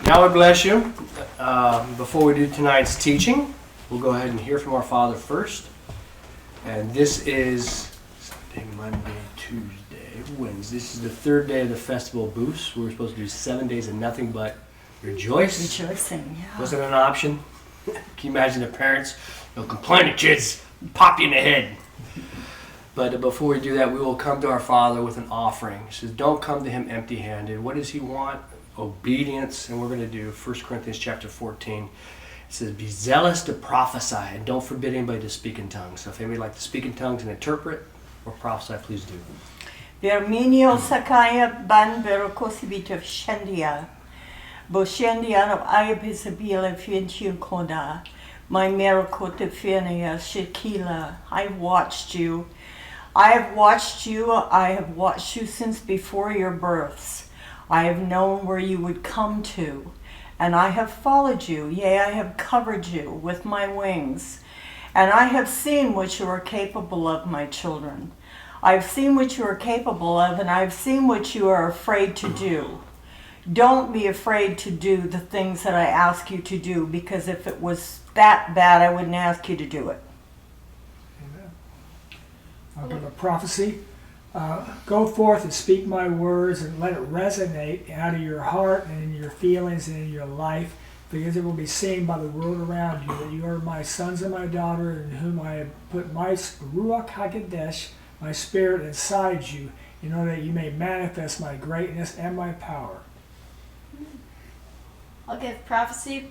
Yahweh bless you. Before we do tonight's teaching, we'll go ahead and hear from our Father first. And this is Sunday, Monday, Tuesday, Wednesday. This is the third day of the Festival of Booths. We were supposed to do 7 days of nothing but rejoice. Rejoicing, yeah. Wasn't an option. Can you imagine the parents? They'll complain to kids, pop you in the head. But before we do that, we will come to our Father with an offering. He says, don't come to Him empty-handed. What does He want? Obedience. And we're going to do 1 Corinthians chapter 14. It says, be zealous to prophesy, and don't forbid anybody to speak in tongues. So if anybody would like to speak in tongues and interpret or prophesy, please do. Verminio sakaya ban verokosibita shendia. Boshendia of ayapisabila fientia koda. My miracote finia shekila. I've watched you. I have watched you since before your births. I have known where you would come to, and I have followed you. Yea, I have covered you with my wings, and I have seen what you are capable of, my children. I have seen what you are capable of, and I have seen what you are afraid to do. Don't be afraid to do the things that I ask you to do, because if it was that bad, I wouldn't ask you to do it. I'll give a prophecy. Go forth and speak my words and let it resonate out of your heart and in your feelings and in your life, because it will be seen by the world around you that you are my sons and my daughter, in whom I have put my Ruach HaKodesh, my spirit, inside you, in order that you may manifest my greatness and my power. I'll give prophecy.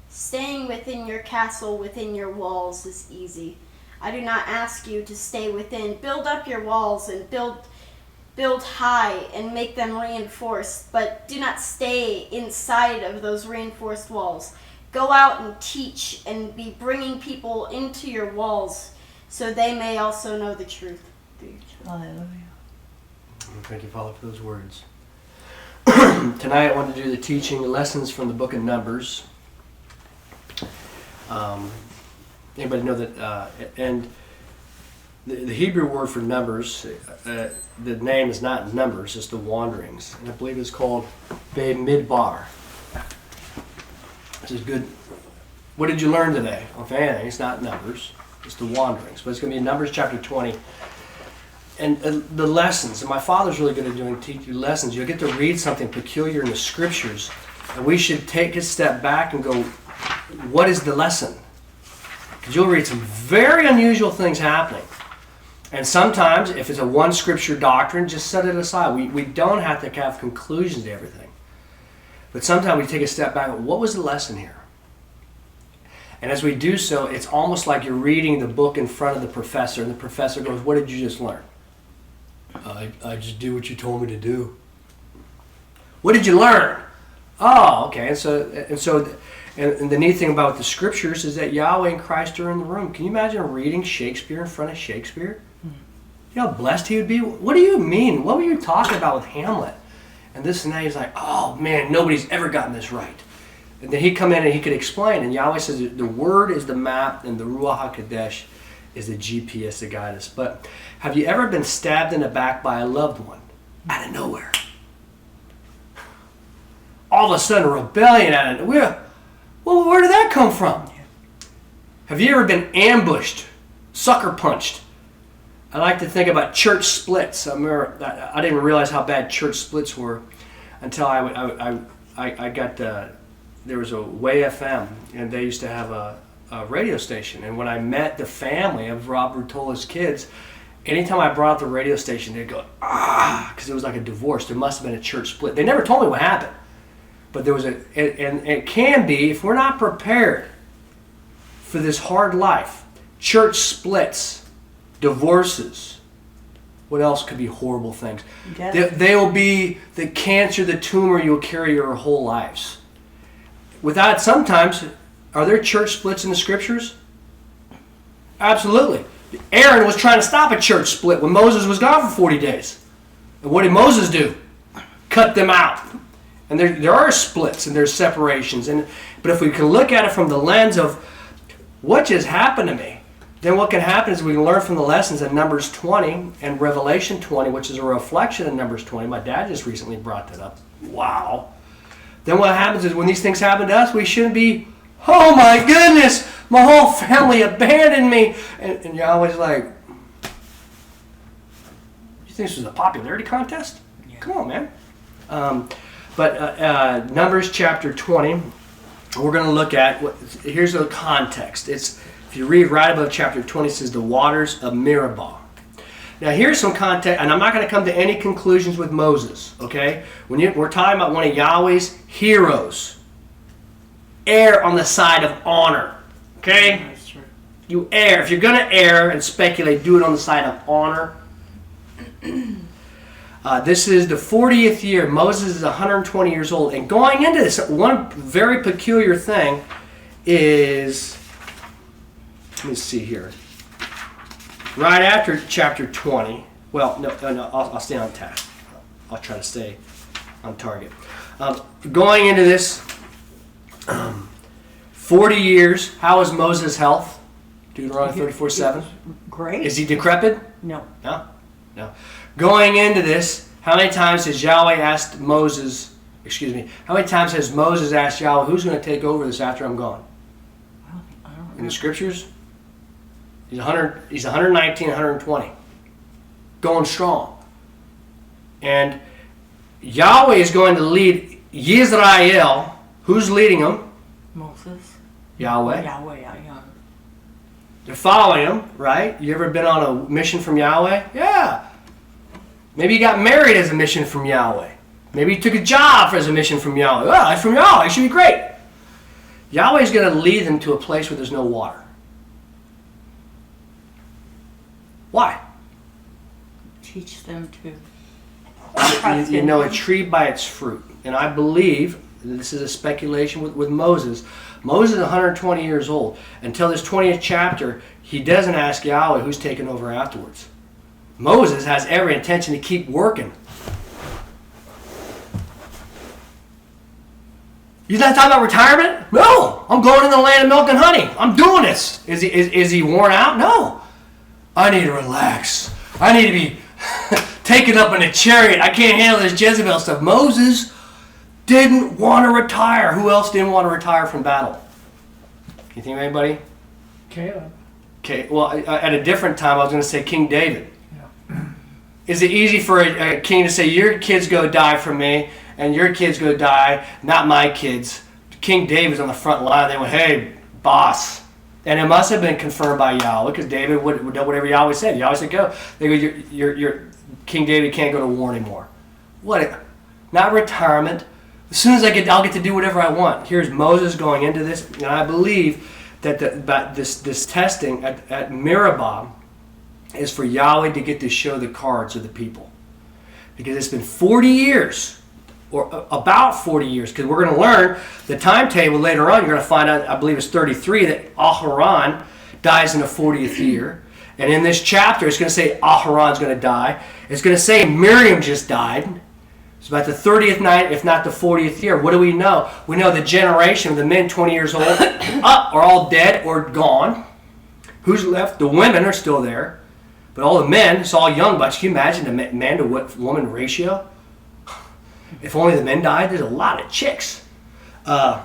Staying within your castle, within your walls, is easy. I do not ask you to stay within. Build up your walls and build high and make them reinforced, but do not stay inside of those reinforced walls. Go out and teach and be bringing people into your walls so they may also know the truth. Hallelujah. Thank you, Father, for those words. Tonight I want to do the teaching lessons from the book of Numbers. Anybody know that? And the Hebrew word for numbers, the name is not numbers, it's the wanderings. And I believe it's called Midbar. This is good. What did you learn today? Well, if anything, it's not numbers, it's the wanderings. But it's going to be Numbers chapter 20. And the lessons, and my father's really good at doing teaching lessons. You'll get to read something peculiar in the scriptures, and we should take a step back and go, what is the lesson? Because you'll read some very unusual things happening. And sometimes, if it's a one scripture doctrine, just set it aside. We don't have to have conclusions to everything. But sometimes we take a step back and what was the lesson here? And as we do so, it's almost like you're reading the book in front of the professor, and the professor goes, what did you just learn? I just do what you told me to do. What did you learn? Oh, okay. And so the neat thing about the scriptures is that Yahweh and Christ are in the room. Can you imagine reading Shakespeare in front of Shakespeare? You know how blessed he would be? What do you mean? What were you talking about with Hamlet? And this and that. He's like, oh man, nobody's ever gotten this right. And then he'd come in and he could explain. And Yahweh says the word is the map and the Ruach HaKodesh is the GPS to guide us. But have you ever been stabbed in the back by a loved one out of nowhere? All of a sudden, rebellion out of nowhere. Well, where did that come from? Have you ever been ambushed, sucker punched? I like to think about church splits. I didn't even realize how bad church splits were until I got, there was a Way FM, and they used to have a radio station. And when I met the family of Rob Rutola's kids, anytime I brought up the radio station, they'd go, because it was like a divorce. There must have been a church split. They never told me what happened. But there was and it can be, if we're not prepared for this hard life, church splits, divorces. What else could be horrible things? They will be the cancer, the tumor you'll carry your whole lives. Without sometimes, are there church splits in the scriptures? Absolutely. Aaron was trying to stop a church split when Moses was gone for 40 days. And what did Moses do? Cut them out. And there are splits and there's separations. But if we can look at it from the lens of what just happened to me, then what can happen is we can learn from the lessons in Numbers 20 and Revelation 20, which is a reflection of Numbers 20. My dad just recently brought that up. Wow. then what happens is when these things happen to us, we shouldn't be, oh my goodness, my whole family abandoned me. And Yahweh's like, you think this was a popularity contest? Yeah. Come on, man. But Numbers chapter 20, we're going to look at, here's the context. It's, if you read right above chapter 20, it says the waters of Meribah. Now here's some context, and I'm not going to come to any conclusions with Moses, okay? We're talking about one of Yahweh's heroes. Err on the side of honor, okay? That's true. You err. If you're going to err and speculate, do it on the side of honor. This is the 40th year. Moses is 120 years old. And going into this, one very peculiar thing is, let me see here. Right after chapter 20, well, no, I'll stay on task. I'll try to stay on target. Going into this, 40 years, how is Moses' health? Deuteronomy 34:7. Great. Is he decrepit? No. No. Going into this, how many times has Yahweh asked Moses, how many times has Moses asked Yahweh, who's going to take over this after I'm gone? Well, I don't know. In the scriptures? He's 119, 120. Going strong. And Yahweh is going to lead Yisrael. Who's leading them? Moses. Yahweh. Yahweh, yeah. They're following him, right? You ever been on a mission from Yahweh? Yeah. Maybe you got married as a mission from Yahweh. Maybe you took a job as a mission from Yahweh. Well, it's from Yahweh. It should be great. Yahweh's going to lead them to a place where there's no water. Why? Teach them to. You know a tree by its fruit. And I believe, this is a speculation with Moses. Moses is 120 years old. Until this 20th chapter, he doesn't ask Yahweh who's taking over afterwards. Moses has every intention to keep working. He's not talking about retirement? No! I'm going in the land of milk and honey. I'm doing this. Is he worn out? No. I need to relax. I need to be taken up in a chariot. I can't handle this Jezebel stuff. Moses didn't want to retire. Who else didn't want to retire from battle? Can you think of anybody? Caleb. Okay, well, at a different time, I was going to say King David. Yeah. Is it easy for a king to say, your kids go die for me, and your kids go die, not my kids? King David's on the front line. They went, hey, boss. And it must have been confirmed by Yahweh, because David would do whatever Yahweh said. Yahweh said, go. They go, your King David can't go to war anymore. What? Not retirement. As soon as I'll get to do whatever I want. Here's Moses going into this, and I believe that this testing at Meribah is for Yahweh to get to show the cards of the people. Because it's been 40 years, or about 40 years, because we're going to learn the timetable later on. You're going to find out, I believe it's 33, that Aharon dies in the 40th year. And in this chapter, it's going to say Aharon's going to die. It's going to say Miriam just died. It's about the 30th night, if not the 40th year. What do we know? We know the generation of the men 20 years old are all dead or gone. Who's left? The women are still there. But all the men, it's all young bucks. Can you imagine the man to woman ratio? If only the men died, there's a lot of chicks. And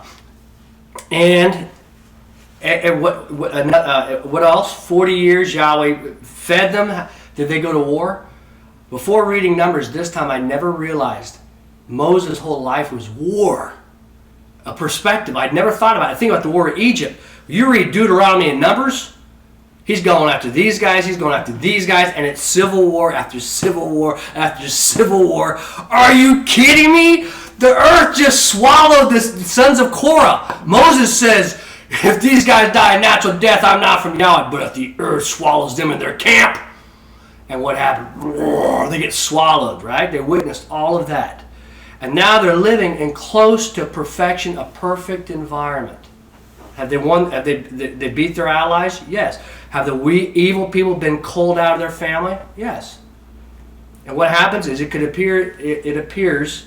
what else? 40 years Yahweh fed them. Did they go to war? Before reading Numbers this time, I never realized Moses' whole life was war. A perspective I'd never thought about. I think about the war of Egypt. You read Deuteronomy and Numbers, he's going after these guys, he's going after these guys, and it's civil war after civil war after civil war. Are you kidding me? The earth just swallowed the sons of Korah. Moses says, if these guys die a natural death, I'm not from Yahweh. But if the earth swallows them in their camp, and what happened? They get swallowed, right? They witnessed all of that. And now they're living in close to perfection, a perfect environment. Have they won? Have they beat their allies? Yes. Have the evil people been culled out of their family? Yes. And what happens is it appears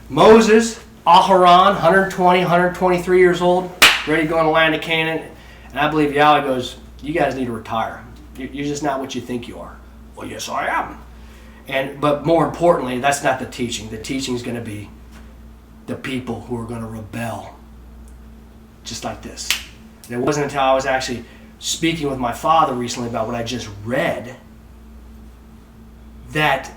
Moses, Aharon, 120, 123 years old, ready to go in the land of Canaan. And I believe Yahweh goes, you guys need to retire. You're just not what you think you are. Well, yes, I am. But more importantly, that's not the teaching. The teaching is going to be, the people who are going to rebel. Just like this. And it wasn't until I was actually speaking with my father recently about what I just read that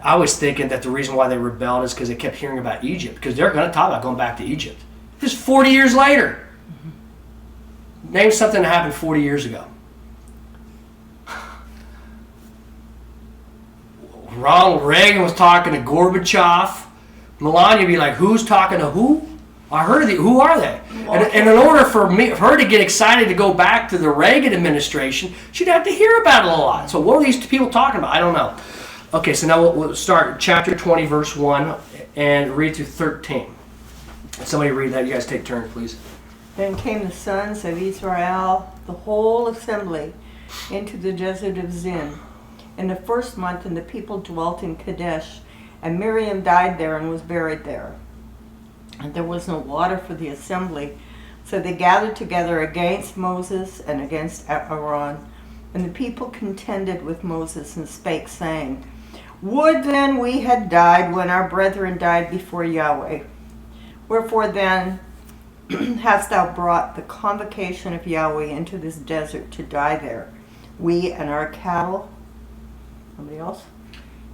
I was thinking that the reason why they rebelled is because they kept hearing about Egypt. Because they're going to talk about going back to Egypt. This is 40 years later. Name something that happened 40 years ago. Ronald Reagan was talking to Gorbachev. Melania would be like, who's talking to who? I heard of the, who are they? And in order for her to get excited to go back to the Reagan administration, she'd have to hear about it a lot. So what are these people talking about? I don't know. Okay, so now we'll start chapter 20, verse 1, and read through 13. Somebody read that. You guys take turns, please. Then came the sons of Israel, the whole assembly, into the desert of Zin in the first month, and the people dwelt in Kadesh. And Miriam died there and was buried there. And there was no water for the assembly. So they gathered together against Moses and against Aaron. And the people contended with Moses and spake, saying, Would then we had died when our brethren died before Yahweh. Wherefore then hast thou brought the convocation of Yahweh into this desert to die there, we and our cattle? Somebody else?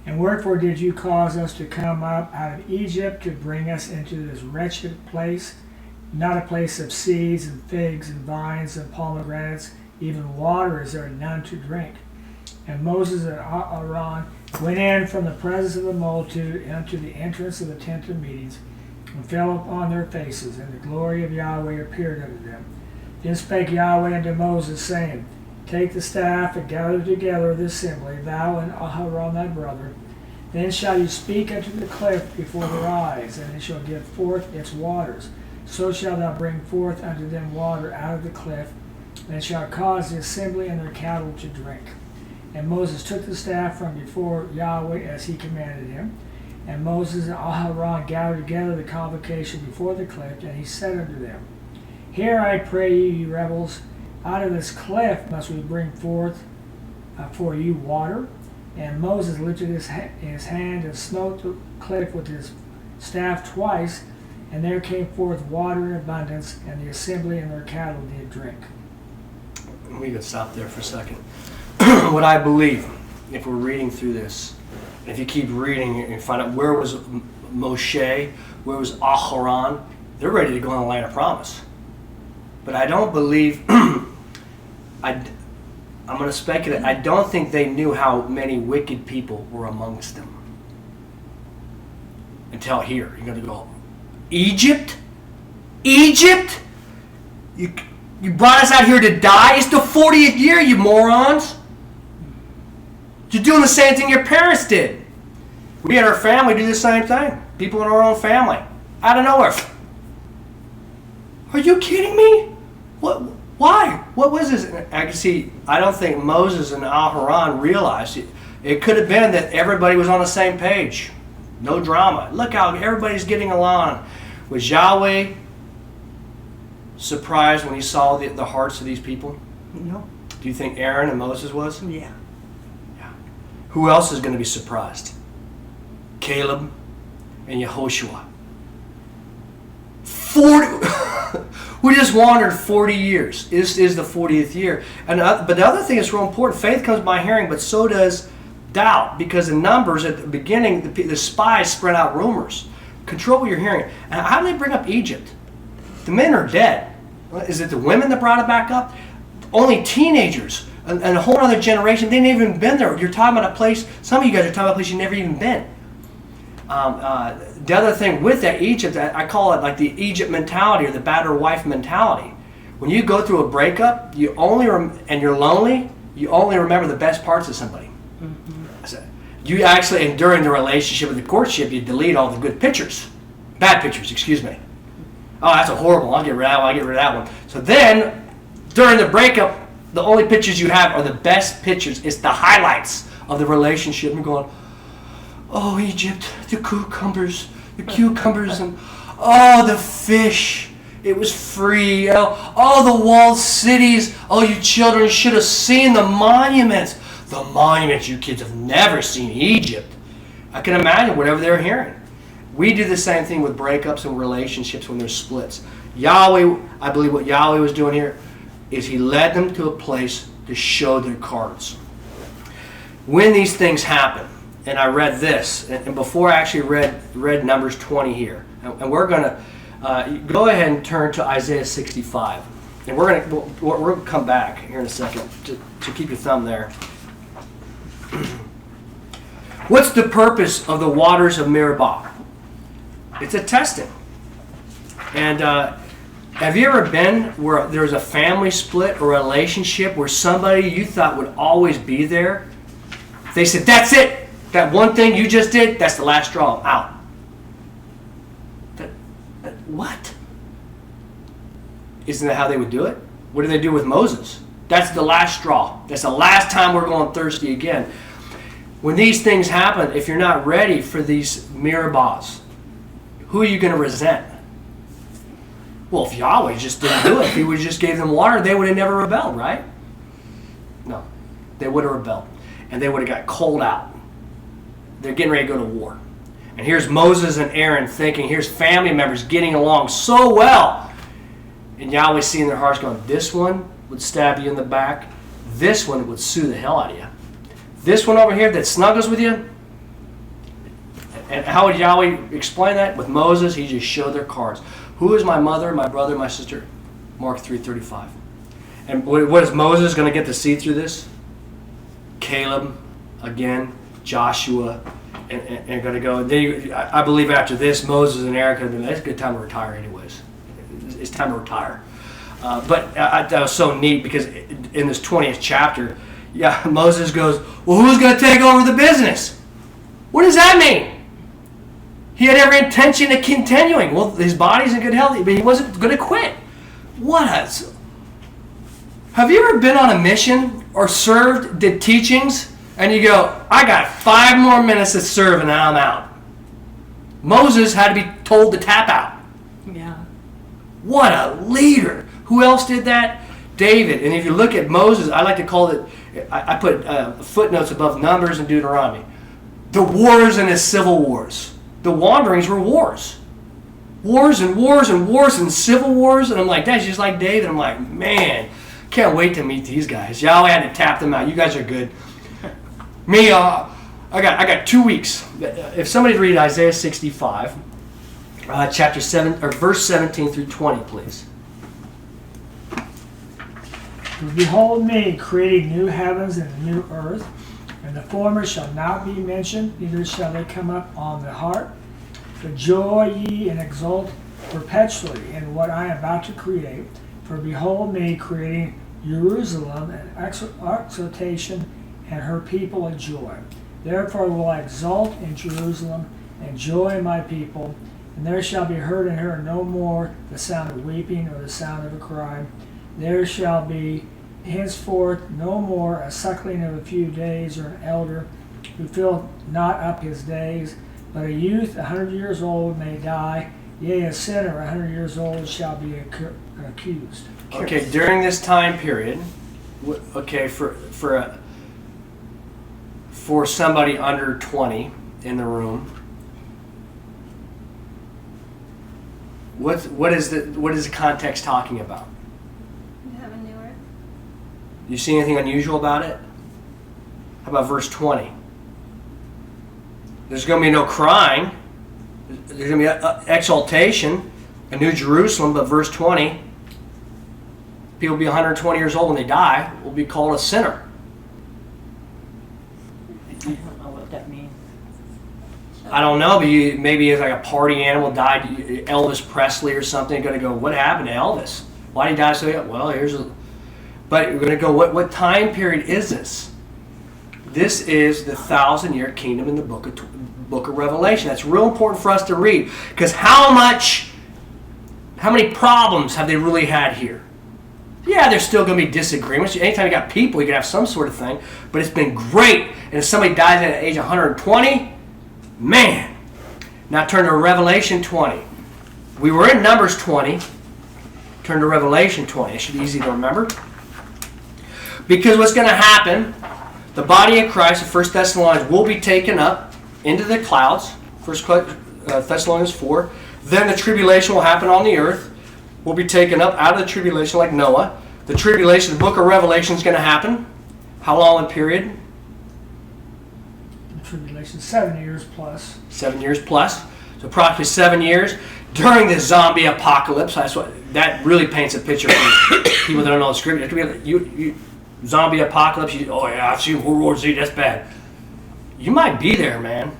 And wherefore did you cause us to come up out of Egypt to bring us into this wretched place, not a place of seeds and figs and vines and pomegranates, even water is there none to drink? And Moses and Aaron went in from the presence of the multitude unto the entrance of the tent of meetings, and fell upon their faces, and the glory of Yahweh appeared unto them. Then spake Yahweh unto Moses, saying, Take the staff and gather together the assembly, thou and Aharon thy brother. Then shall you speak unto the cliff before their eyes, and it shall give forth its waters. So shalt thou bring forth unto them water out of the cliff, and shall cause the assembly and their cattle to drink. And Moses took the staff from before Yahweh as he commanded him. And Moses and Aharon gathered together the convocation before the cliff, and he said unto them, Hear, I pray you, ye rebels, out of this cliff must we bring forth for you water. And Moses lifted his hand and smote the cliff with his staff twice, and there came forth water in abundance, and the assembly and their cattle did drink. We can stop there for a second. What I believe, if we're reading through this, if you keep reading and find out where was Moshe, where was Aharon, they're ready to go in the land of promise. But I don't believe, I'm going to speculate, I don't think they knew how many wicked people were amongst them. Until here, you're going to go, Egypt? Egypt? You brought us out here to die? It's the 40th year, you morons. You're doing the same thing your parents did. We and our family do the same thing. People in our own family. Out of nowhere. Are you kidding me? What? Why? What was this? I can see, I don't think Moses and Aharon realized it. It could have been that everybody was on the same page. No drama. Look how everybody's getting along. Was Yahweh surprised when he saw the hearts of these people? No. Do you think Aaron and Moses was? Yeah. Who else is going to be surprised? Caleb and Yehoshua. 40. We just wandered 40 years. This is the 40th year. But the other thing that's real important, faith comes by hearing, but so does doubt. Because in Numbers, at the beginning, the spies spread out rumors. Control what you're hearing. And how do they bring up Egypt? The men are dead. Is it the women that brought it back up? Only teenagers. And a whole other generation, they never even been there. You're talking about a place, some of you guys are talking about a place you've never even been. The other thing with that Egypt, I call it like the Egypt mentality or the battered wife mentality. When you go through a breakup, you only and you're lonely, you only remember the best parts of somebody. Mm-hmm. So you actually, and during the relationship or the courtship, you delete all the good pictures. Bad pictures, excuse me. Oh, that's a horrible, I'll get rid of that one, I'll get rid of that one. So then, during the breakup, the only pictures you have are the best pictures. It's the highlights of the relationship. And going, oh, Egypt, the cucumbers, and oh, the fish. It was free. Oh, the walled cities. Oh, you children should have seen the monuments. The monuments, you kids have never seen Egypt. I can imagine whatever they're hearing. We do the same thing with breakups and relationships when there's splits. Yahweh, I believe what Yahweh was doing here is he led them to a place to show their cards. When these things happen, and I read this, and before I actually read Numbers 20 here, and we're going to go ahead and turn to Isaiah 65. And we're going to come back here in a second to keep your thumb there. What's the purpose of the waters of Meribah? It's a testing. And have you ever been where there's a family split or a relationship where somebody you thought would always be there, they said, that's it. That one thing you just did, that's the last straw. I'm out. What? Isn't that how they would do it? What did they do with Moses? That's the last straw. That's the last time we're going thirsty again. When these things happen, if you're not ready for these Meribahs, who are you going to resent? Well, if Yahweh just didn't do it, if he would just gave them water, they would have never rebelled, right? No. They would have rebelled. And they would have got cold out. They're getting ready to go to war. And here's Moses and Aaron thinking, here's family members getting along so well. And Yahweh seeing their hearts going, this one would stab you in the back. This one would sue the hell out of you. This one over here that snuggles with you. And how would Yahweh explain that? With Moses, he just showed their cards. Who is my mother, my brother, my sister? Mark 3:35. And what is Moses going to get to see through this? Caleb, again, Joshua, and going to go. I believe after this, Moses and Aaron could have been, that's a good time to retire anyways. It's time to retire. But that was so neat because in this 20th chapter, Moses goes, well, who's going to take over the business? What does that mean? He had every intention of continuing. Well, his body's in good health, but he wasn't going to quit. Have you ever been on a mission or served, did teachings, and you go, I got 5 more minutes to serve and then I'm out? Moses had to be told to tap out. Yeah. What a leader. Who else did that? David. And if you look at Moses, I like to call it, I put footnotes above Numbers and Deuteronomy. The wars and his civil wars. The wanderings were wars. Wars and wars and wars and civil wars. And I'm like, that's just like David. I'm like, man, can't wait to meet these guys. Yahweh had to tap them out. You guys are good. Me, I got 2 weeks. If somebody read Isaiah 65, chapter 7 or verse 17 through 20, please. Behold me creating new heavens and a new earth, and the former shall not be mentioned, neither shall they come up on the heart. But joy ye and exult perpetually in what I am about to create. For behold me creating Jerusalem an exultation, and her people a joy. Therefore will I exult in Jerusalem, and joy in my people. And there shall be heard in her no more the sound of weeping or the sound of a cry. There shall be henceforth no more a suckling of a few days, or an elder who filled not up his days. But a youth 100 years old may die, yea, a sinner 100 years old shall be accused. Okay, during this time period, okay, for somebody under 20 in the room, what is the context talking about? You have a new earth. You see anything unusual about it? How about verse 20? There's going to be no crying. There's going to be exaltation, a new Jerusalem, but verse 20, people will be 120 years old when they die, will be called a sinner. I don't know what that means. I don't know, but maybe it's like a party animal died, Elvis Presley or something, going to go, what happened to Elvis? Why did he die so young? Well, but you're going to go, what time period is this? This is the 1,000-year kingdom in the book of Revelation. That's real important for us to read, because how many problems have they really had here? Yeah, there's still going to be disagreements. Anytime you got people, you can have some sort of thing, but it's been great. And if somebody dies at the age of 120, man. Now turn to Revelation 20. We were in Numbers 20. Turn to Revelation 20. It should be easy to remember. Because what's going to happen, the body of Christ, the 1 Thessalonians, will be taken up into the clouds. 1 Thessalonians 4. Then the tribulation will happen on the earth. We'll be taken up out of the tribulation like Noah. The tribulation, the book of Revelation is going to happen. How long a period? Tribulation, 7 years plus. 7 years plus. So approximately 7 years. During the zombie apocalypse, that really paints a picture for people that don't know the scripture. It could be zombie apocalypse. Oh yeah, I've seen World War Z. That's bad. You might be there, man.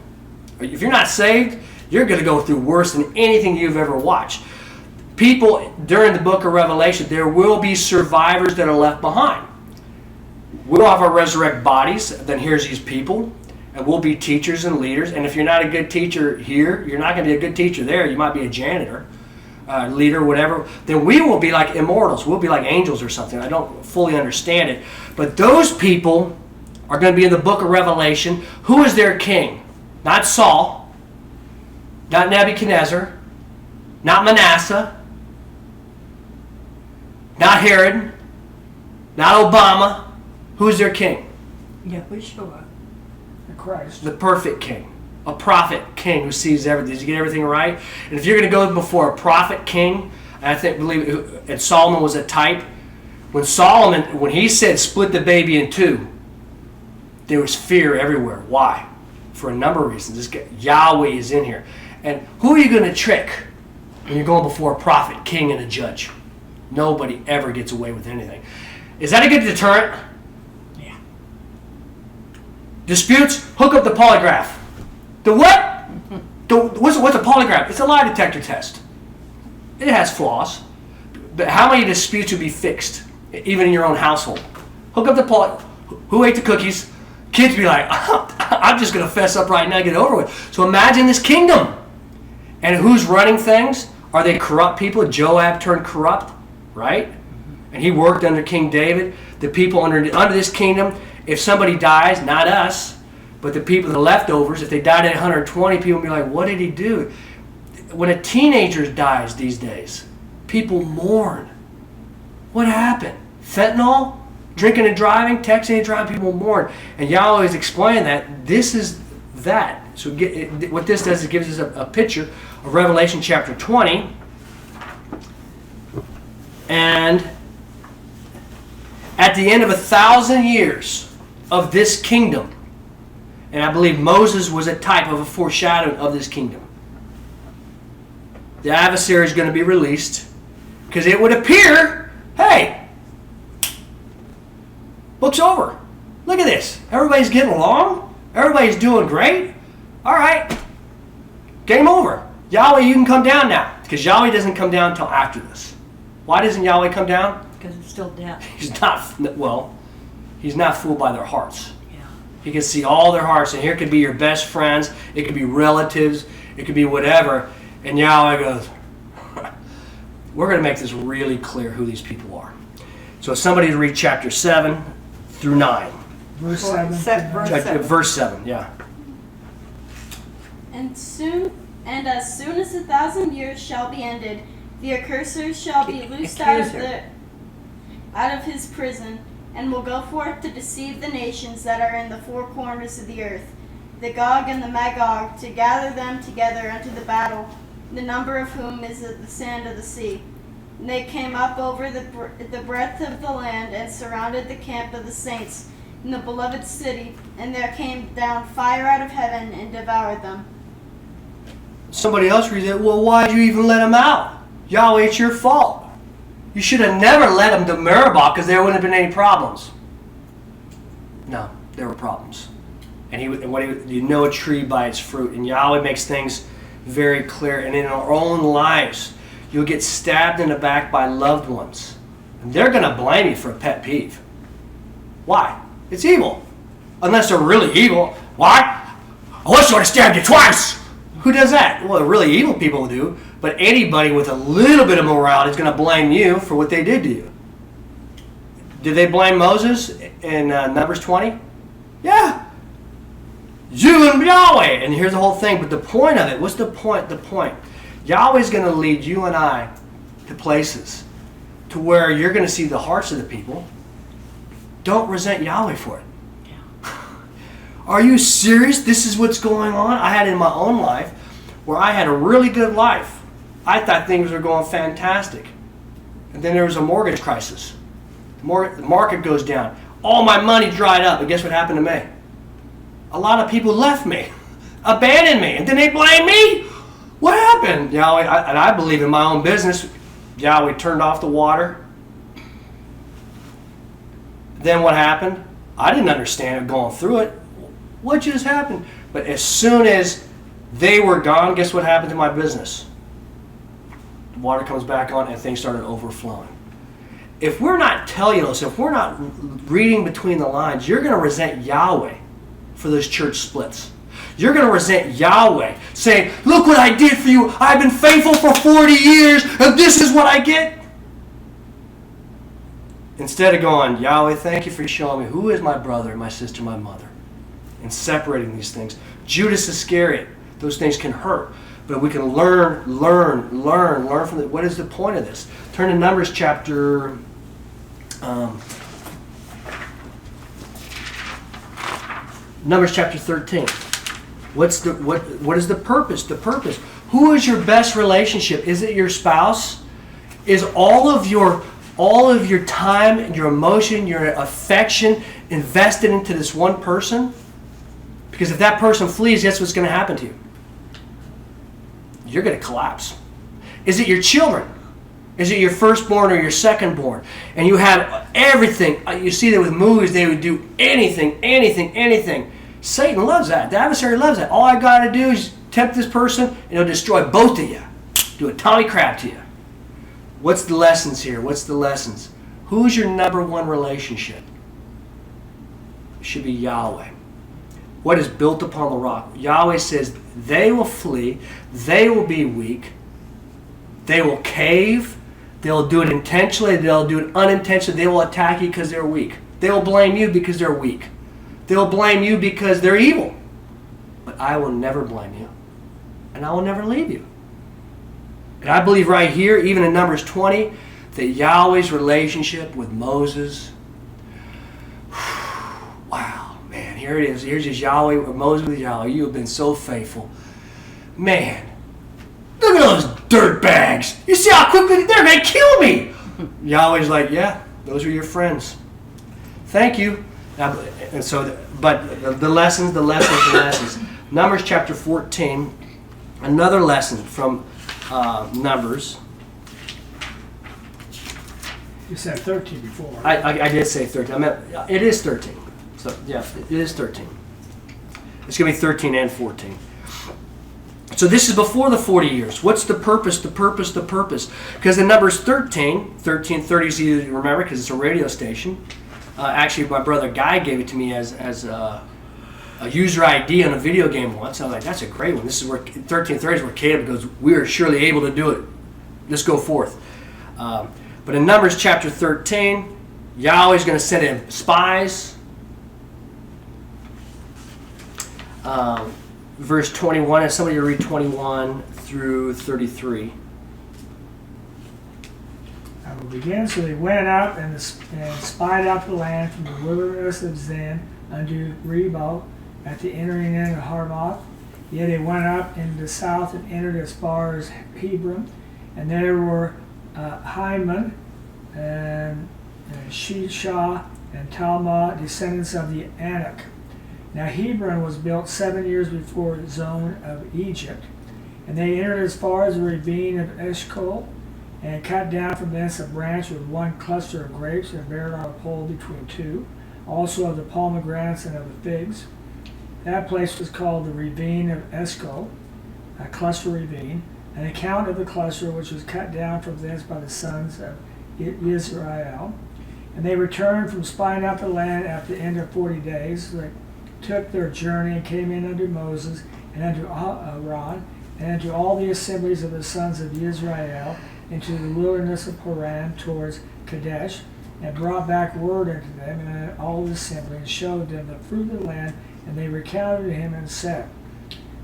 If you're not saved, you're going to go through worse than anything you've ever watched. People during the book of Revelation, there will be survivors that are left behind. We'll have our resurrect bodies. Then here's these people. And we'll be teachers and leaders. And if you're not a good teacher here, you're not going to be a good teacher there. You might be a janitor, leader, whatever. Then we will be like immortals. We'll be like angels or something. I don't fully understand it. But those people are going to be in the book of Revelation. Who is their king? Not Saul. Not Nebuchadnezzar. Not Manasseh. Not Herod. Not Obama. Who is their king? Yahushua. Christ. The perfect king. A prophet king who sees everything. Does he get everything right? And if you're going to go before a prophet king, and Solomon was a type, when he said split the baby in two, there was fear everywhere. Why? For a number of reasons. Yahweh is in here. And who are you going to trick when you're going before a prophet, king, and a judge? Nobody ever gets away with anything. Is that a good deterrent? Disputes? Hook up the polygraph. The what? What's a polygraph? It's a lie detector test. It has flaws. But how many disputes would be fixed, even in your own household? Hook up the polygraph. Who ate the cookies? Kids be like, I'm just going to fess up right now and get it over with. So imagine this kingdom. And who's running things? Are they corrupt people? Joab turned corrupt, right? And he worked under King David. The people under this kingdom, if somebody dies, not us, but the people, the leftovers, if they died at 120, people will be like, what did he do? When a teenager dies these days, people mourn. What happened? Fentanyl? Drinking and driving? Texting and driving? People mourn. And Yahweh is explaining that this is that. So what this does is it gives us a picture of Revelation chapter 20. And at the end of 1,000 years of this kingdom, and I believe Moses was a type of a foreshadowing of this kingdom, the adversary is going to be released, because it would appear, hey, book's over. Look at this. Everybody's getting along. Everybody's doing great. All right. Game over. Yahweh, you can come down now, because Yahweh doesn't come down until after this. Why doesn't Yahweh come down? Because it's still death. He's not fooled by their hearts. Yeah. He can see all their hearts, and here could be your best friends, it could be relatives, it could be whatever, and Yahweh goes, we're going to make this really clear who these people are. So if somebody read chapter 7 through 9. Verse 7. Verse 7, yeah. And as soon as 1,000 years shall be ended, the accuser shall be loosed out of his prison, and will go forth to deceive the nations that are in the four corners of the earth, the Gog and the Magog, to gather them together unto the battle, the number of whom is as the sand of the sea. And they came up over the breadth of the land, and surrounded the camp of the saints in the beloved city, and there came down fire out of heaven and devoured them. Somebody else reads it, well, why'd you even let them out? Yahweh, it's your fault. You should have never let them to Meribah, because there wouldn't have been any problems. No, there were problems. And you know a tree by its fruit. And Yahweh makes things very clear. And in our own lives, you'll get stabbed in the back by loved ones. And they're going to blame you for a pet peeve. Why? It's evil. Unless they're really evil. Why? I wish I would have stabbed you twice. Who does that? Well, the really evil people do. But anybody with a little bit of morality is going to blame you for what they did to you. Did they blame Moses in Numbers 20? Yeah. You and Yahweh. And here's the whole thing. But the point of it, what's the point? The point. Yahweh's going to lead you and I to places to where you're going to see the hearts of the people. Don't resent Yahweh for it. Are you serious? This is what's going on? I had in my own life where I had a really good life. I thought things were going fantastic. And then there was a mortgage crisis. The market goes down. All my money dried up. And guess what happened to me? A lot of people left me, abandoned me, and then they blame me. What happened? Yahweh, and I believe in my own business. Yahweh turned off the water. Then what happened? I didn't understand it going through it. What just happened? But as soon as they were gone, guess what happened to my business? The water comes back on and things started overflowing. If we're not telos, if we're not reading between the lines, you're going to resent Yahweh for those church splits. You're going to resent Yahweh, saying, look what I did for you. I've been faithful for 40 years, and this is what I get. Instead of going, Yahweh, thank you for showing me who is my brother, my sister, my mother, and separating these things. Judas Iscariot, those things can hurt, but we can learn from it. What is the point of this? Turn to Numbers chapter... Numbers chapter 13. What is the purpose? The purpose. Who is your best relationship? Is it your spouse? Is all of your time, your emotion, your affection invested into this one person? Because if that person flees, guess what's going to happen to you? You're going to collapse. Is it your children? Is it your firstborn or your secondborn? And you have everything. You see that with movies, they would do anything. Satan loves that. The adversary loves that. All I got to do is tempt this person, and he'll destroy both of you. Do a Tommy crap to you. What's the lessons here? What's the lessons? Who's your number one relationship? It should be Yahweh. What is built upon the rock? Yahweh says they will flee. They will be weak. They will cave. They'll do it intentionally. They'll do it unintentionally. They will attack you because they're weak. They will blame you because they're weak. They'll blame you because they're evil. But I will never blame you. And I will never leave you. And I believe right here, even in Numbers 20, that Yahweh's relationship with Moses, wow, man, here it is. Here's just Yahweh, or Moses with Yahweh. You have been so faithful. Man, look at those dirt bags. You see how quickly they're going to kill me. Yahweh's like, yeah, those are your friends. Thank you. And so, but the lessons. Numbers chapter 14, another lesson from Numbers. You said 13 before. I did say 13. I meant, it is 13. So, yeah, it is 13. It's going to be 13 and 14. So this is before the 40 years. What's the purpose? Because in Numbers 1330 is easy to remember because it's a radio station. Actually, my brother Guy gave it to me as a user ID on a video game once. I was like, that's a great one. This is where 1330 is where Caleb goes, we are surely able to do it. Let's go forth. But in Numbers chapter 13, Yahweh's going to send in spies. Verse 21, and somebody read 21 through 33. I will begin. So they went out and spied out the land from the wilderness of Zin unto Meribah at the entering in of Hamath. Yet they went up in the south and entered as far as Hebron. And there were Hyman and Shishah and Talmah, descendants of the Anak. Now Hebron was built 7 years before the zone of Egypt. And they entered as far as the ravine of Eshcol, and cut down from thence a branch with one cluster of grapes, and bare it on a pole between two, also of the pomegranates and of the figs. That place was called the ravine of Eshcol, a cluster ravine, an account of the cluster which was cut down from thence by the sons of Israel. And they returned from spying out the land at the end of 40 days. They took their journey and came in unto Moses and unto Aaron and unto all the assemblies of the sons of Israel into the wilderness of Paran towards Kadesh, and brought back word unto them and all the assembly, and showed them the fruit of the land. And they recounted to him and said,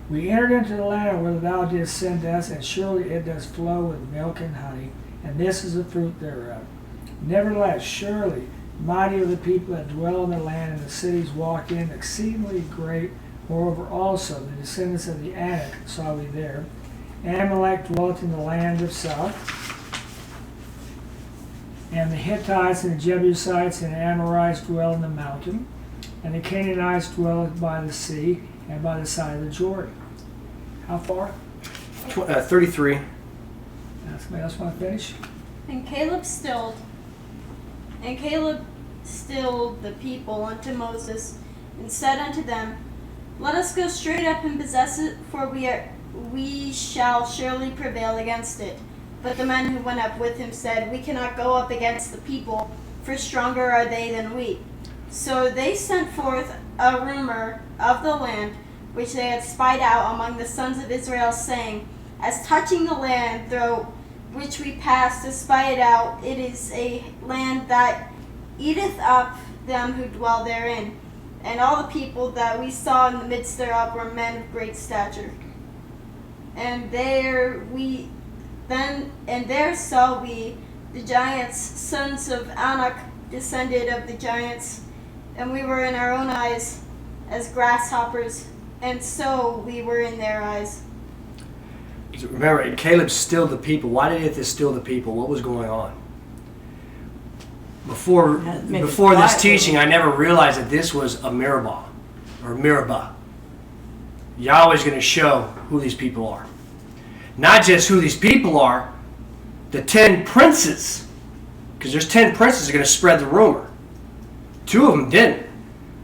we entered into the land where thou didst send us, and surely it does flow with milk and honey, and this is the fruit thereof. Nevertheless, surely mighty are the people that dwell in the land, and the cities walked in exceedingly great Moreover also, the descendants of the Anak saw we there. Amalek dwelt in the land of south. And the Hittites and the Jebusites and the Amorites dwell in the mountain. And the Canaanites dwell by the sea and by the side of the Jordan. How far? 33. Somebody else want to finish? And Caleb stilled the people unto Moses, and said unto them, Let us go straight up and possess it, for we shall surely prevail against it. But the men who went up with him said, We cannot go up against the people, for stronger are they than we. So they sent forth a rumor of the land which they had spied out among the sons of Israel, saying, As touching the land through which we passed to spy it out, it is a land that eateth up them who dwell therein. And all the people that we saw in the midst thereof were men of great stature. And there saw we the giants, sons of Anak, descended of the giants, and we were in our own eyes as grasshoppers, and so we were in their eyes. Remember, Caleb stilled the people. Why did he have to still the people? What was going on? Before this teaching, I never realized that this was a Meribah, or Meribah. Yahweh's going to show who these people are. Not just who these people are, the 10 princes. Because there's 10 princes that are going to spread the rumor. 2 of them didn't.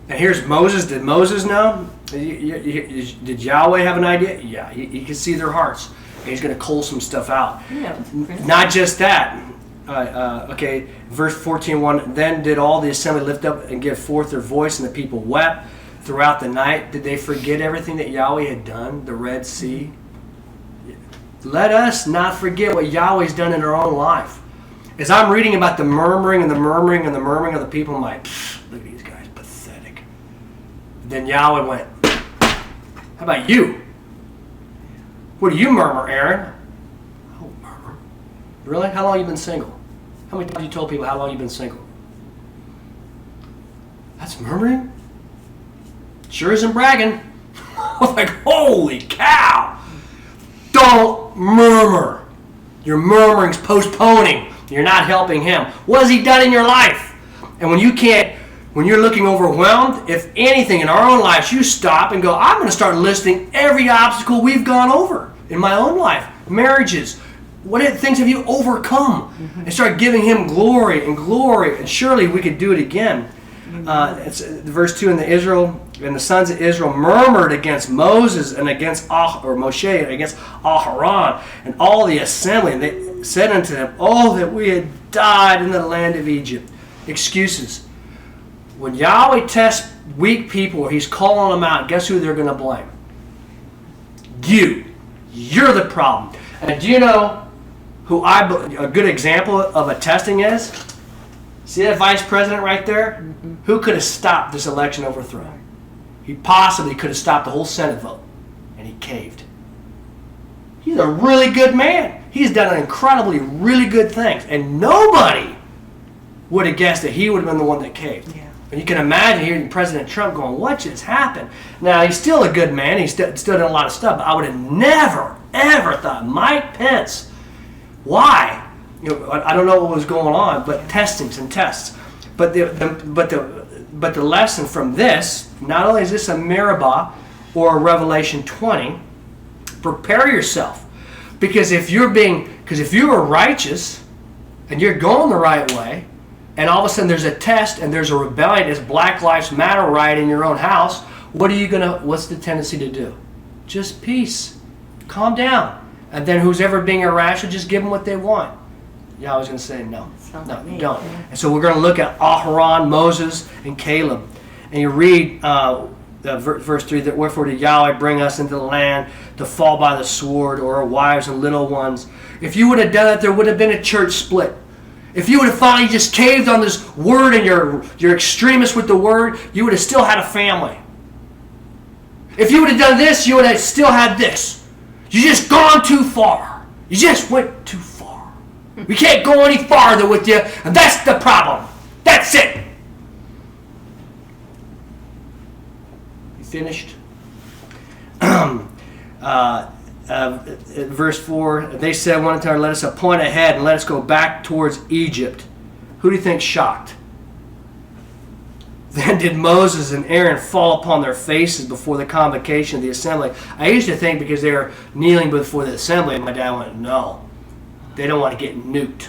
And here's Moses. Did Moses know? Did Yahweh have an idea? Yeah, he could see their hearts. And he's going to cull some stuff out. Yeah, Not just that. Okay, verse 14:1. Then did all the assembly lift up and give forth their voice, and the people wept throughout the night. Did they forget everything that Yahweh had done? The Red Sea? Let us not forget what Yahweh's done in our own life. As I'm reading about the murmuring and the murmuring and the murmuring of the people, I'm like, look at these guys, pathetic. Then Yahweh went, how about you? What do you murmur, Aaron? I don't murmur. Really? How long have you been single? How many times have you told people how long you've been single? That's murmuring? Sure isn't bragging. I was like, holy cow! Don't murmur. Your murmuring's postponing. You're not helping him. What has he done in your life? And when you're looking overwhelmed, if anything in our own lives, you stop and go, I'm going to start listing every obstacle we've gone over in my own life. Marriages. What things have you overcome? And start giving him glory and glory. And surely we could do it again. It's verse 2, and the sons of Israel murmured against Moses and against Moshe and against Aharon and all the assembly. And they said unto them, oh, that we had died in the land of Egypt. Excuses. When Yahweh tests weak people or he's calling them out, guess who they're going to blame? You. You're the problem. And do you know who a good example of a testing is? See that vice president right there? Mm-hmm. Who could have stopped this election overthrow? He possibly could have stopped the whole Senate vote. And he caved. He's a really good man. He's done incredibly really good things. And nobody would have guessed that he would have been the one that caved. Yeah. And you can imagine hearing President Trump going, what just happened? Now, he's still a good man. He's still done a lot of stuff. But I would have never, ever thought Mike Pence. Why? I don't know what was going on, but testings and tests. But the lesson from this, not only is this a Meribah or a Revelation 20, prepare yourself. Because if you are righteous and you're going the right way, and all of a sudden there's a test and there's a rebellion, it's Black Lives Matter riot in your own house, what's the tendency to do? Just peace. Calm down. And then who's ever being irrational, just give them what they want. Yahweh's going to say no, don't. And so we're going to look at Aharon, Moses, and Caleb. And you read verse 3, that wherefore did Yahweh bring us into the land to fall by the sword, or our wives and little ones. If you would have done it, there would have been a church split. If you would have finally just caved on this word and you're extremist with the word, you would have still had a family. If you would have done this, you would have still had this. You just gone too far. You just went too far. We can't go any farther with you, and that's the problem. That's it. You finished? verse 4, they said one time, let us appoint a head and let us go back towards Egypt. Who do you think shocked? Then did Moses and Aaron fall upon their faces before the convocation of the assembly. I used to think because they were kneeling before the assembly, and my dad went, no, they don't want to get nuked.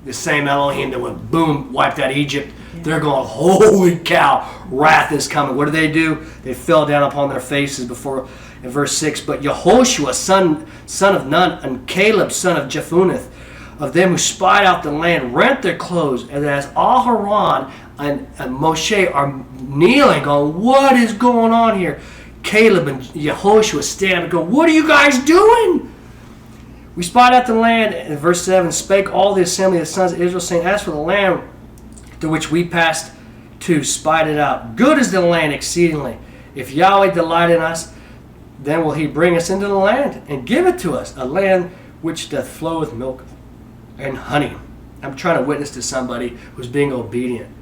The same Elohim that went boom, wiped out Egypt, they're going, holy cow, wrath is coming. What do? They fell down upon their faces before, in verse 6, but Yehoshua, son of Nun, and Caleb, son of Jephunneh, of them who spied out the land, rent their clothes, and as Aharon and Moshe are kneeling, going, what is going on here? Caleb and Yehoshua stand and go, what are you guys doing? We spied out the land, in verse 7, spake all the assembly of the sons of Israel, saying, as for the land to which we passed to, spied it out. Good is the land exceedingly. If Yahweh delight in us, then will he bring us into the land and give it to us, a land which doth flow with milk and honey. I'm trying to witness to somebody who's being obedient.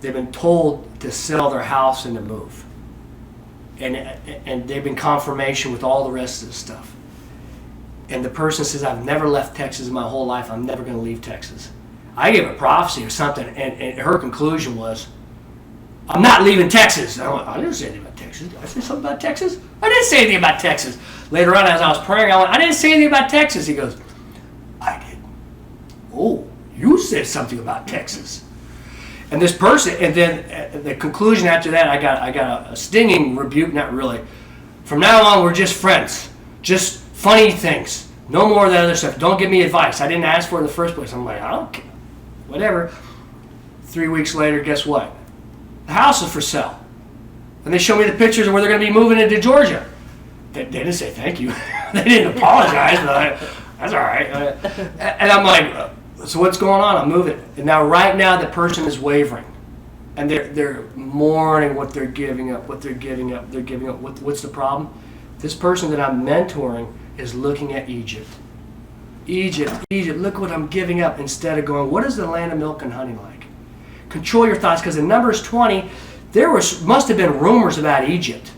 They've been told to sell their house and to move. And they've been confirmation with all the rest of the stuff. And the person says, I've never left Texas in my whole life. I'm never going to leave Texas. I gave a prophecy or something, and her conclusion was, I'm not leaving Texas. I went, I didn't say anything about Texas. Did I say something about Texas? I didn't say anything about Texas. Later on, as I was praying, I went, I didn't say anything about Texas. He goes, I did. Oh, you said something about Texas. And this person, and then the conclusion after that, I got a stinging rebuke, not really. From now on, we're just friends. Just funny things. No more of that other stuff. Don't give me advice. I didn't ask for it in the first place. I'm like, I don't care. Whatever. 3 weeks later, guess what? The house is for sale. And they show me the pictures of where they're going to be moving into Georgia. They didn't say thank you. They didn't apologize, but that's all right. And I'm like, so what's going on? I'm moving. And now, right now, the person is wavering. And they're mourning what they're giving up, what they're giving up, they're giving up. What's the problem? This person that I'm mentoring is looking at Egypt. Egypt, look what I'm giving up, instead of going, what is the land of milk and honey like? Control your thoughts, because in Numbers 20, must have been rumors about Egypt.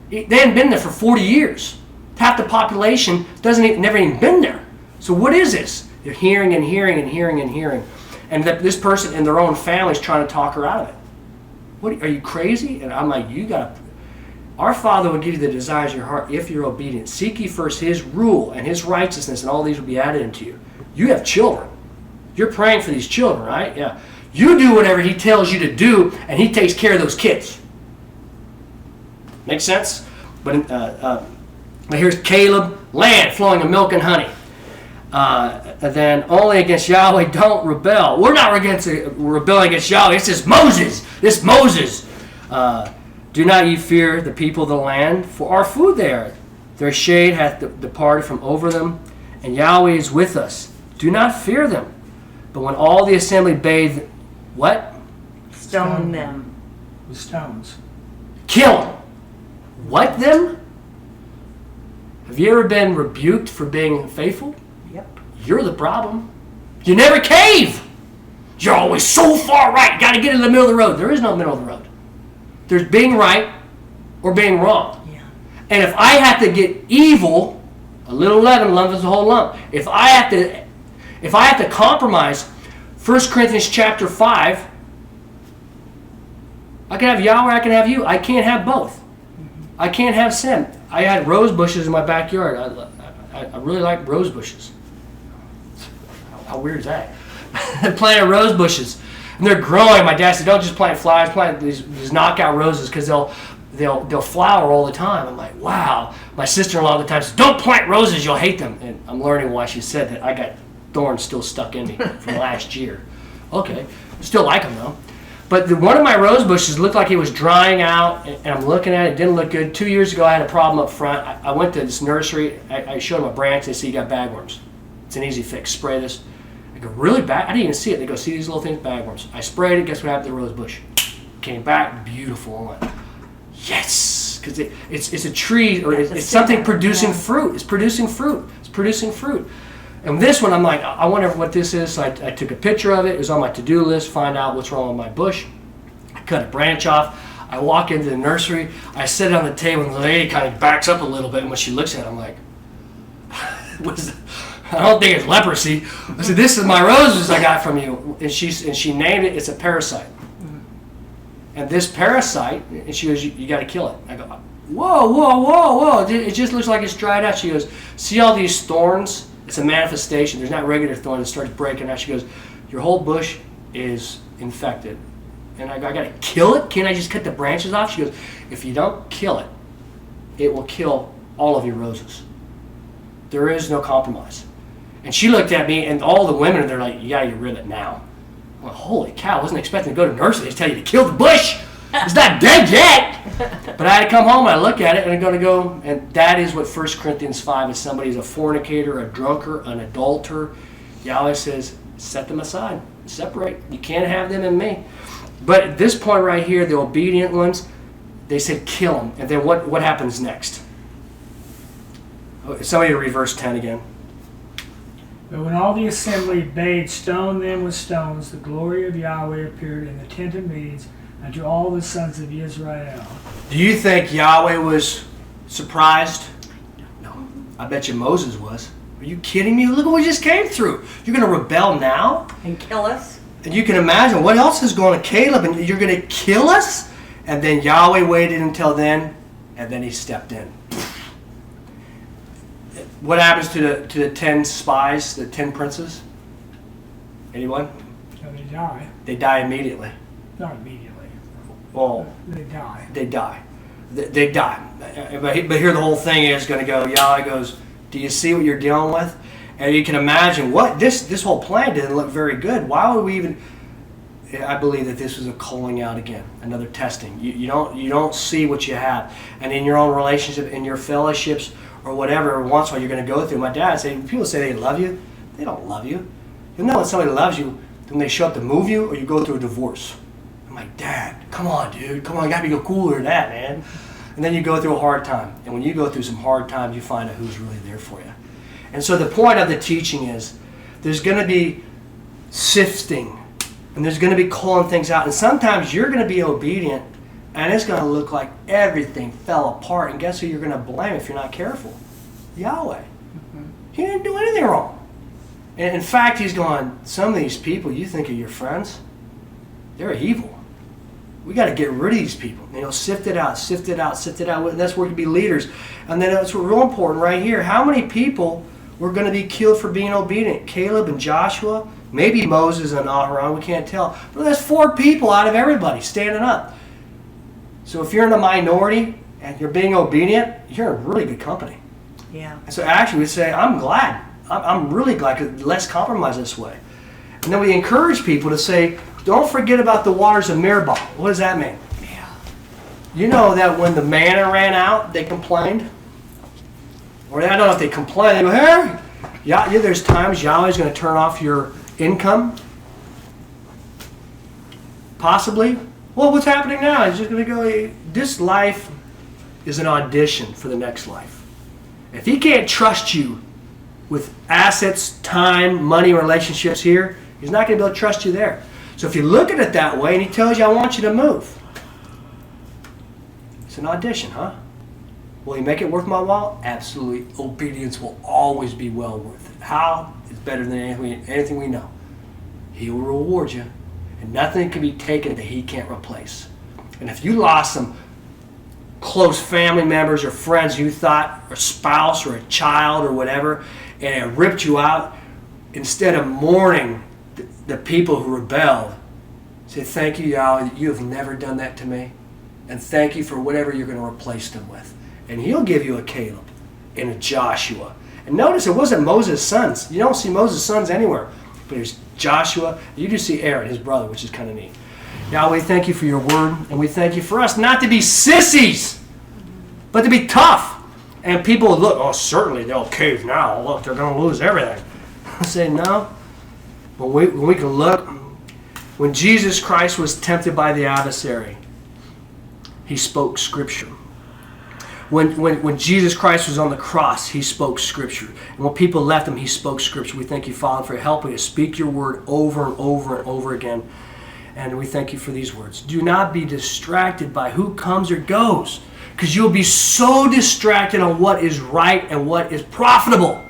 They hadn't been there for 40 years. Half the population never even been there. So what is this? They're hearing and hearing and hearing and hearing. And this person in their own family is trying to talk her out of it. What, are you crazy? And I'm like, our Father will give you the desires of your heart if you're obedient. Seek ye first His rule and His righteousness, and all these will be added unto you. You have children. You're praying for these children, right? Yeah. You do whatever He tells you to do, and He takes care of those kids. Make sense? But here's Caleb, land flowing of milk and honey. And then only against Yahweh don't rebel. We're not rebelling against Yahweh. It's just Moses. This Moses. Do not ye fear the people of the land, for our food there. Their shade hath departed from over them, and Yahweh is with us. Do not fear them. But when all the assembly bathed, what? Stone them. With stones. Kill them. What them? Have you ever been rebuked for being faithful? Yep. You're the problem. You never cave. You're always so far right. You got to get in the middle of the road. There is no middle of the road. There's being right or being wrong. Yeah. And if I have to get evil, a little leaven leavens the whole lump. If I have to compromise 1 Corinthians chapter 5, I can have Yahweh, I can have you. I can't have both. I can't have sin. I had rose bushes in my backyard. I really like rose bushes. How weird is that? I planted rose bushes. And they're growing. My dad said, don't just plant flowers, plant these knockout roses, because they'll flower all the time. I'm like, wow. My sister-in-law at the time says, don't plant roses, you'll hate them. And I'm learning why she said that. I got thorns still stuck in me from last year. Okay. Still like them, though. But one of my rose bushes looked like it was drying out, and I'm looking at it. It didn't look good. 2 years ago, I had a problem up front. I went to this nursery. I showed them a branch. They said, you got bagworms. It's an easy fix. Spray this. I go, really bad? I didn't even see it. They go, see these little things? Bagworms. I sprayed it. Guess what happened to the rose bush? Came back beautiful. I went, yes! Because it's a tree, or it's something producing fruit. It's producing fruit. It's producing fruit. And this one, I'm like, I wonder what this is. So I took a picture of it. It was on my to-do list. Find out what's wrong with my bush. I cut a branch off. I walk into the nursery, I sit on the table, and the lady kind of backs up a little bit, and when she looks at it, I'm like, I don't think it's leprosy. I said, this is my roses I got from you. And she named it, it's a parasite. And this parasite, and she goes, you got to kill it. I go, whoa. It just looks like it's dried out. She goes, see all these thorns? It's a manifestation. There's not regular thorns. It starts breaking out. She goes, your whole bush is infected. And I go, I got to kill it? Can't I just cut the branches off? She goes, if you don't kill it, it will kill all of your roses. There is no compromise. And she looked at me, and all the women, they're like, you got to get rid of it now. Well, holy cow, I wasn't expecting to go to nursery. They tell you to kill the bush. It's not dead yet. But I had to come home and I look at it and I'm going to go, and that is what 1 Corinthians 5 is. Somebody's a fornicator, a drunkard, an adulterer. Yahweh says, set them aside. Separate. You can't have them in me. But at this point right here, the obedient ones, they said kill them. And then what happens next? Somebody reverse 10 again. But when all the assembly bade stone them with stones, the glory of Yahweh appeared in the tent of meetings unto all the sons of Israel. Do you think Yahweh was surprised? No. I bet you Moses was. Are you kidding me? Look what we just came through. You're going to rebel now? And kill us? And you can imagine what else is going to Caleb, and you're going to kill us? And then Yahweh waited until then, and then he stepped in. What happens to the 10 spies, the 10 princes? Anyone? So they die. They die immediately. Not immediately. Well, They die. they die. They die. But here the whole thing is going to go, Yahweh goes, do you see what you're dealing with? And you can imagine what this whole plan didn't look very good. Why would we even... I believe that this was a calling out again, another testing. You don't see what you have. And in your own relationship, in your fellowships, or whatever, every once in a while you're going to go through. My dad said, people say they love you. They don't love you. You know when somebody loves you, when they show up to move you, or you go through a divorce. I'm like, Dad, come on, dude. Come on, you got to be cooler than that, man. And then you go through a hard time. And when you go through some hard times, you find out who's really there for you. And so the point of the teaching is there's going to be sifting. And there's going to be calling things out. And sometimes you're going to be obedient, and it's going to look like everything fell apart. And guess who you're going to blame if you're not careful? Yahweh. He didn't do anything wrong. And in fact, he's going, some of these people you think are your friends, they're evil. We got to get rid of these people. Sift it out. And that's where we can be leaders. And then that's real important right here. How many people were going to be killed for being obedient? Caleb and Joshua, maybe Moses and Aharon, we can't tell. But that's 4 people out of everybody standing up. So if you're in a minority and you're being obedient, you're in really good company. Yeah. And so actually we say, I'm glad. I'm really glad, because less compromise this way. And then we encourage people to say, don't forget about the waters of Meribah. What does that mean? Yeah. You know that when the manna ran out, they complained? Or I don't know if they complained. They go, hey, yeah, there's times Yahweh's going to turn off your income. Possibly. Well, what's happening now? He's just going to go, this life is an audition for the next life. If he can't trust you with assets, time, money, relationships here, he's not going to be able to trust you there. So if you look at it that way and he tells you, I want you to move, it's an audition, huh? Will he make it worth my while? Absolutely. Obedience will always be well worth it. How? It's better than anything we know. He will reward you. And nothing can be taken that he can't replace. And if you lost some close family members or friends you thought, or spouse or a child or whatever, and it ripped you out, instead of mourning the people who rebelled, say, thank you, Yahweh, that you have never done that to me. And thank you for whatever you're going to replace them with. And he'll give you a Caleb and a Joshua. And notice it wasn't Moses' sons. You don't see Moses' sons anywhere. But there's Joshua. You do see Aaron, his brother, which is kind of neat. Yahweh, thank you for your word. And we thank you for us not to be sissies, but to be tough. And people would look, oh, certainly they'll cave now. Look, they're going to lose everything. I say, no. When we can look, when Jesus Christ was tempted by the adversary, he spoke Scripture. When Jesus Christ was on the cross, he spoke Scripture. And when people left him, he spoke Scripture. We thank you, Father, for helping us speak your word over and over and over again. And we thank you for these words. Do not be distracted by who comes or goes, because you'll be so distracted on what is right and what is profitable.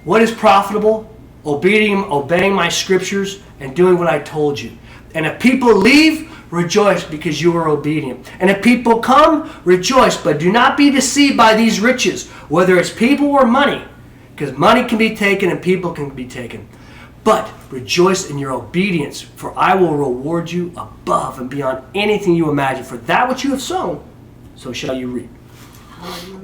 What is profitable? Obeying my scriptures and doing what I told you. And if people leave, rejoice because you are obedient. And if people come, rejoice, but do not be deceived by these riches, whether it's people or money, because money can be taken and people can be taken. But rejoice in your obedience, for I will reward you above and beyond anything you imagine. For that which you have sown, so shall you reap. Hallelujah.